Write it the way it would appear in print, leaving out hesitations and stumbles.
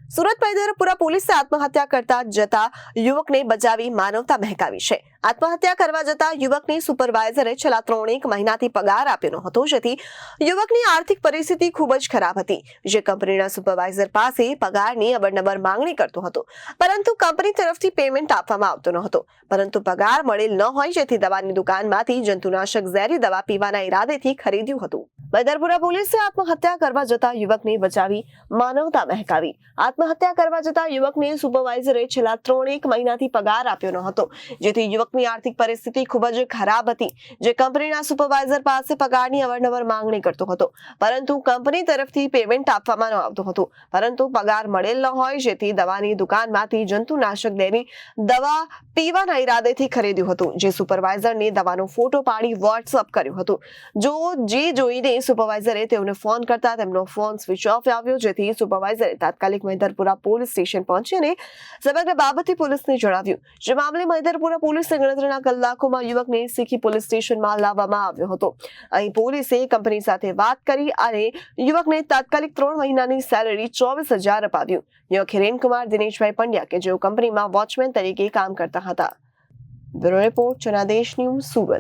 સુરત મૈદરપુરા પોલીસે આત્મહત્યા કરતા જતા યુવકને બચાવી માનવતા મહેકાવી છે। આત્મહત્યા કરવા જતા યુવકની સુપરવાઇઝરે છેલ્લા 3 મહિનાથી પગાર આપ્યો ન હતો, જેથી યુવકની આર્થિક પરિસ્થિતિ ખૂબ જ ખરાબ હતી। જે કંપનીના સુપરવાઇઝર પાસે પગારની અબરનબર માંગણી કરતો હતો, પરંતુ કંપની તરફથી પેમેન્ટ આપવામાં આવતો ન હતો, પરંતુ પગાર મળેલ ન હોય, જેથી દવાની દુકાનમાંથી જંતુનાશક ઝેરી દવા પીવાના ઈરાદેથી ખરીદ્યું હતું। મૈદરપુરા પોલીસે આત્મહત્યા કરવા જતા યુવકને બચાવી માનવતા મહેકાવી। આત્મહત્યા કરવા જતા યુવકને સુપરવાઇઝરે છેલ્લા 3 મહિનાથી પગાર આપ્યો ન હતો, જેથી યુવકની આર્થિક પરિસ્થિતિ ખૂબ જ ખરાબ હતી। જે કંપનીના સુપરવાઇઝર પાસે પગારની અવારનવાર માંગણી કરતો હતો, પરંતુ કંપની તરફથી પેમેન્ટ આપવામાં ન આવતું હતું, પરંતુ પગાર મળેલ ન હોય, જેથી દવાની દુકાનમાંથી જંતુનાશક ઝેરી દવા પીવાના ઈરાદેથી ખરીદ્યું હતું। જે સુપરવાઇઝરને દવાનો ફોટો પાડી વોટ્સઅપ કર્યું હતું। જે જોઈને સુપરવાઇઝરે તેઓને ફોન કરતા તેમનો ફોન સ્વિચ ઓફ આવ્યો, જેથી સુપરવાઇઝરે તાત્કાલિક મૈદરપુરા પોલીસ સ્ટેશન પહોંચી અને સમગ્ર બાબતે પોલીસને જણાવ્યું। જે મામલે મૈદરપુરા પોલીસે ગણતરીના કલાકોમાં યુવકને સીખી પોલીસ સ્ટેશનમાં લાવવામાં આવ્યો હતો। અહીં પોલીસે કંપની સાથે વાત કરી અને યુવકને તાત્કાલિક 3 મહિનાની સેલરી 24,000 અપાવ્યું। યુવક હિરેનકુમાર દિનેશભાઈ પંડ્યા કે જેઓ કંપનીમાં વોચમેન તરીકે કામ કરતા હતા। Bureau report Janadesh news, Surat.